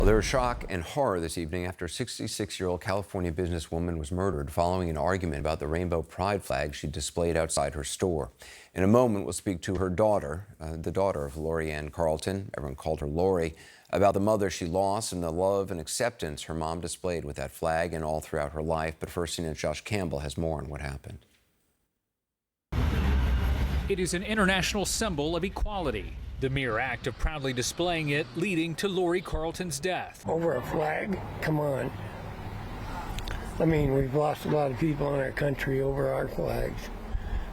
Well, there was shock and horror this evening after a 66-year-old California businesswoman was murdered following an argument about the rainbow pride flag she displayed outside her store. In a moment, we'll speak to her daughter, the daughter of Lori Ann Carlton. Everyone called her Lori, about the mother she lost and the love and acceptance her mom displayed with that flag and all throughout her life. But first, CNN's Josh Campbell has more on what happened. It is an international symbol of equality. The mere act of proudly displaying it leading to Lori Carlton's death. Over a flag? Come on. I mean, we've lost a lot of people in our country over our flags,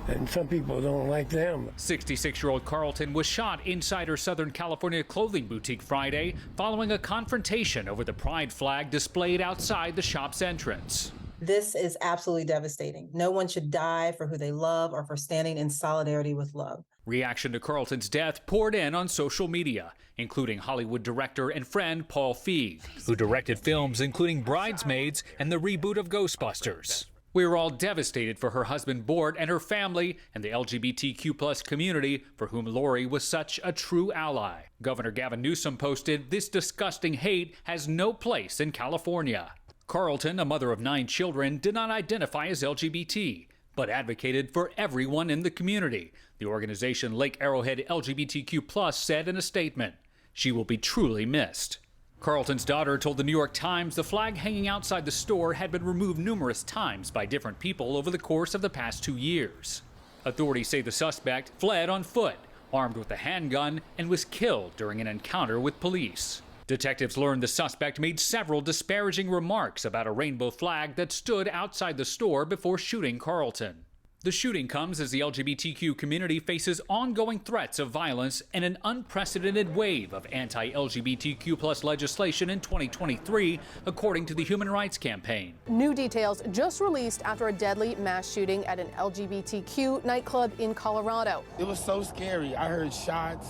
and some people don't like them. 66-year-old Carlton was shot inside her Southern California clothing boutique Friday following a confrontation over the pride flag displayed outside the shop's entrance. This is absolutely devastating. No one should die for who they love or for standing in solidarity with love. Reaction to Carlton's death poured in on social media, including Hollywood director and friend Paul Feig, who directed films including Bridesmaids and the reboot of Ghostbusters. We are all devastated for her husband Bort and her family and the LGBTQ+ community for whom Lori was such a true ally. Governor Gavin Newsom posted, "This disgusting hate has no place in California." Carlton, a mother of 9 children, did not identify as LGBT, but advocated for everyone in the community. The organization Lake Arrowhead LGBTQ+ said in a statement, "She will be truly missed." Carlton's daughter told the New York Times the flag hanging outside the store had been removed numerous times by different people over the course of the past 2 years. Authorities say the suspect fled on foot, armed with a handgun, and was killed during an encounter with police. Detectives learned the suspect made several disparaging remarks about a rainbow flag that stood outside the store before shooting Carlton. The shooting comes as the LGBTQ community faces ongoing threats of violence and an unprecedented wave of anti-LGBTQ+ legislation in 2023, according to the Human Rights Campaign. New details just released after a deadly mass shooting at an LGBTQ nightclub in Colorado. It was so scary. I heard shots,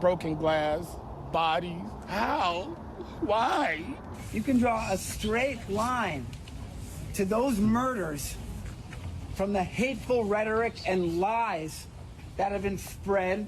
broken glass, bodies. How? Why? You can draw a straight line to those murders from the hateful rhetoric and lies that have been spread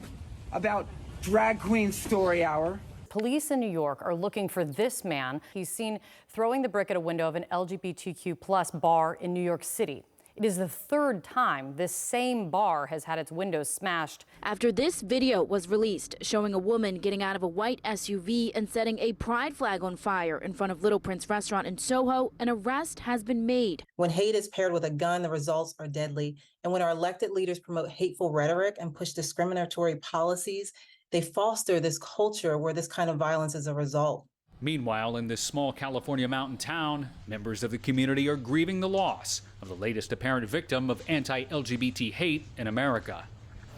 about Drag Queen Story Hour. Police in New York are looking for this man. He's seen throwing the brick at a window of an LGBTQ+ bar in New York City. It is the 3rd time this same bar has had its windows smashed. After this video was released showing a woman getting out of a white SUV and setting a pride flag on fire in front of Little Prince restaurant in Soho, an arrest has been made. When hate is paired with a gun, the results are deadly. And when our elected leaders promote hateful rhetoric and push discriminatory policies, they foster this culture where this kind of violence is a result. Meanwhile, in this small California mountain town, members of the community are grieving the loss of the latest apparent victim of anti-LGBT hate in America.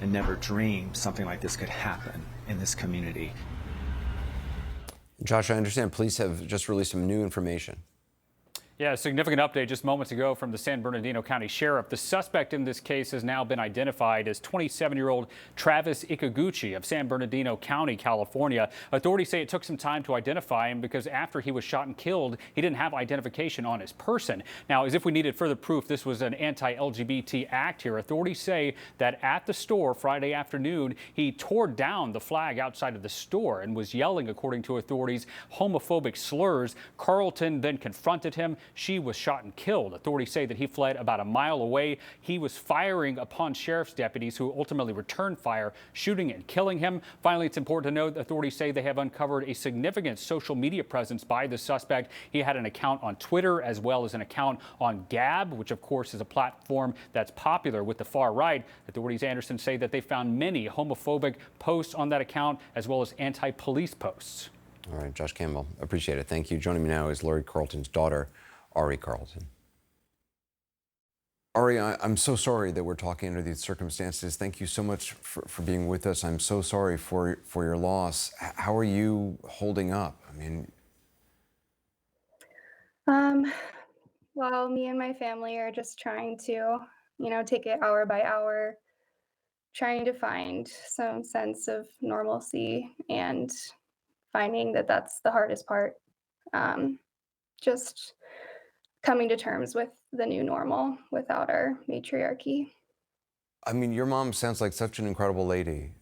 I never dreamed something like this could happen in this community. Josh, I understand police have just released some new information. Yeah, a significant update just moments ago from the San Bernardino County Sheriff. The suspect in this case has now been identified as 27-year-old Travis Ikaguchi of San Bernardino County, California. Authorities say it took some time to identify him because after he was shot and killed, he didn't have identification on his person. Now, as if we needed further proof this was an anti-LGBT act here, authorities say that at the store Friday afternoon, he tore down the flag outside of the store and was yelling, according to authorities, homophobic slurs. Carlton then confronted him. She was shot and killed. Authorities say that he fled about a mile away. He was firing upon sheriff's deputies who ultimately returned fire, shooting and killing him. Finally, it's important to note authorities say they have uncovered a significant social media presence by the suspect. He had an account on Twitter as well as an account on Gab, which of course is a platform that's popular with the far right. Authorities, Anderson, say that they found many homophobic posts on that account as well as anti-police posts. All right, Josh Campbell, appreciate it. Thank you. Joining me now is Lori Carlton's daughter, Ari Carlton. Ari, I'm so sorry that we're talking under these circumstances. Thank you so much for being with us. I'm so sorry for your loss. How are you holding up? I mean, well, me and my family are just trying to, take it hour by hour, trying to find some sense of normalcy and finding that that's the hardest part. Just coming to terms with the new normal without our matriarchy. I mean, your mom sounds like such an incredible lady.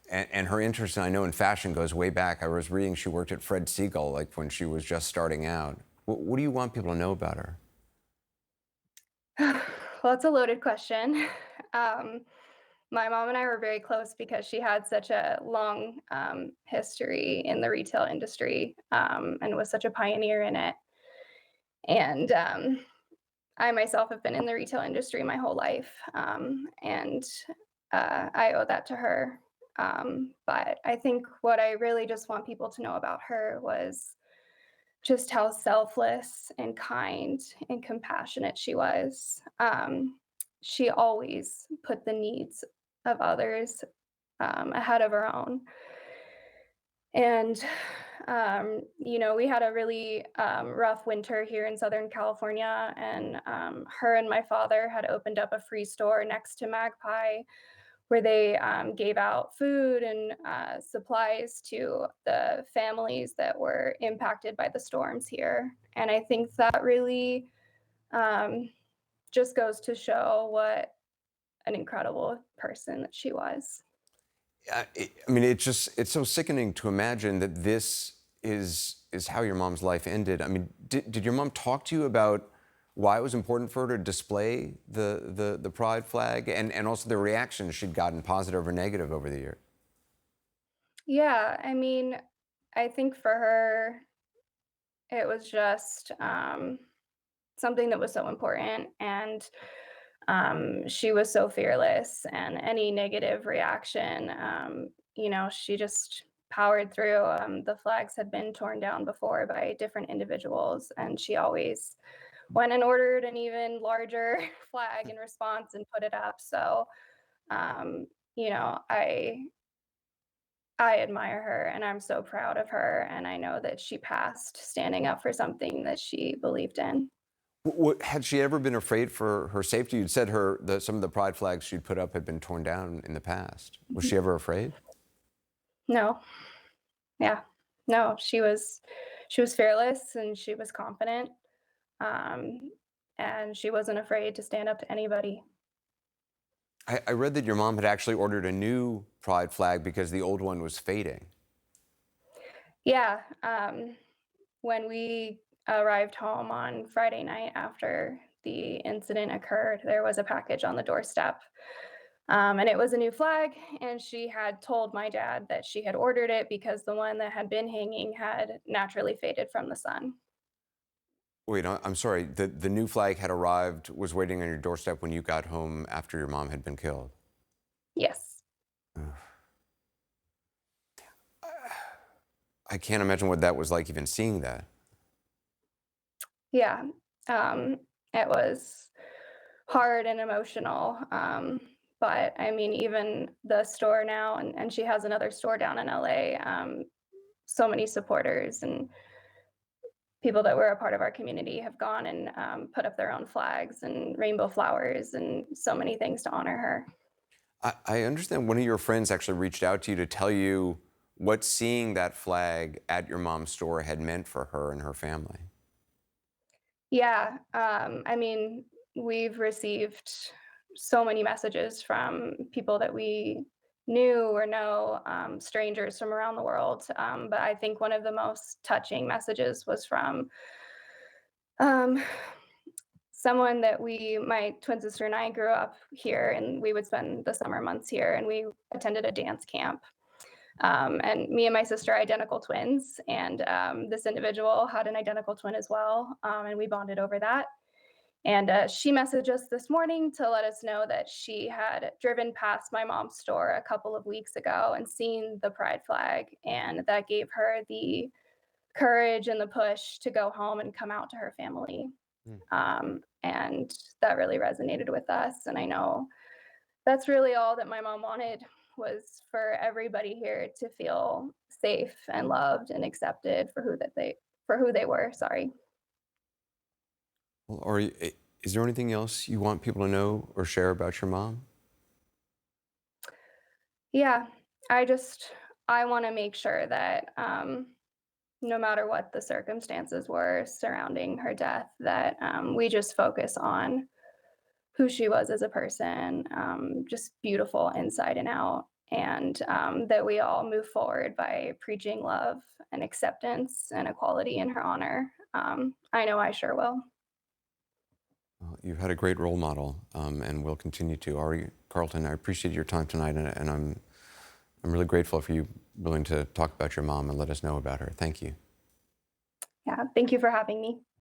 And her interest, I know, in fashion goes way back. I was reading she worked at Fred Siegel, like when she was just starting out. What do you want people to know about her? Well, it's a loaded question. Um, my mom and I were very close because she had such a long history in the retail industry and was such a pioneer in it. And I myself have been in the retail industry my whole life, and I owe that to her. But I think what I really just want people to know about her was just how selfless and kind and compassionate she was. She always put the needs of others ahead of her own. And, we had a really rough winter here in Southern California, and her and my father had opened up a free store next to Magpie where they gave out food and supplies to the families that were impacted by the storms here. And I think that really just goes to show what an incredible person that she was. I mean, it's so sickening to imagine that this is how your mom's life ended. I mean, did your mom talk to you about why it was important for her to display the pride flag and also the reactions she'd gotten, positive or negative, over the years? Yeah, I mean, I think for her, it was just something that was so important. And she was so fearless, and any negative reaction, she just powered through. The flags had been torn down before by different individuals, and she always went and ordered an even larger flag in response and put it up. So, um, you know, I I admire her and I'm so proud of her, and I know that she passed standing up for something that she believed in. Had she ever been afraid for her safety? You'd said some of the pride flags she'd put up had been torn down in the past. Was she ever afraid? No. Yeah. No, she was fearless and she was confident. Um, and she wasn't afraid to stand up to anybody. I read that your mom had actually ordered a new pride flag because the old one was fading. Yeah. When we arrived home on Friday night after the incident occurred, there was a package on the doorstep. And it was a new flag, and she had told my dad that she had ordered it because the one that had been hanging had naturally faded from the sun. Wait, I'm sorry. The new flag had arrived, was waiting on your doorstep when you got home after your mom had been killed. Yes. I can't imagine what that was like, even seeing that. Yeah. It was hard and emotional. But I mean, even the store now, and she has another store down in LA, so many supporters and people that were a part of our community have gone and put up their own flags and rainbow flowers and so many things to honor her. I understand one of your friends actually reached out to you to tell you what seeing that flag at your mom's store had meant for her and her family. Yeah. I mean, we've received so many messages from people that we knew or know, strangers from around the world. But I think one of the most touching messages was from um, someone that my twin sister and I grew up here, and we would spend the summer months here, and we attended a dance camp. And me and my sister are identical twins, and this individual had an identical twin as well, and we bonded over that. And she messaged us this morning to let us know that she had driven past my mom's store a couple of weeks ago and seen the pride flag, and that gave her the courage and the push to go home and come out to her family. And that really resonated with us. And I know that's really all that my mom wanted, was for everybody here to feel safe and loved and accepted for who they were. Sorry. Well, is there anything else you want people to know or share about your mom? Yeah, I want to make sure that no matter what the circumstances were surrounding her death, that we just focus on who she was as a person, just beautiful inside and out. and that we all move forward by preaching love and acceptance and equality in her honor. I know I sure will. Well, you've had a great role model, and will continue to. Ari Carlton, I appreciate your time tonight, and I'm really grateful for you willing to talk about your mom and let us know about her. Thank you. Yeah, thank you for having me.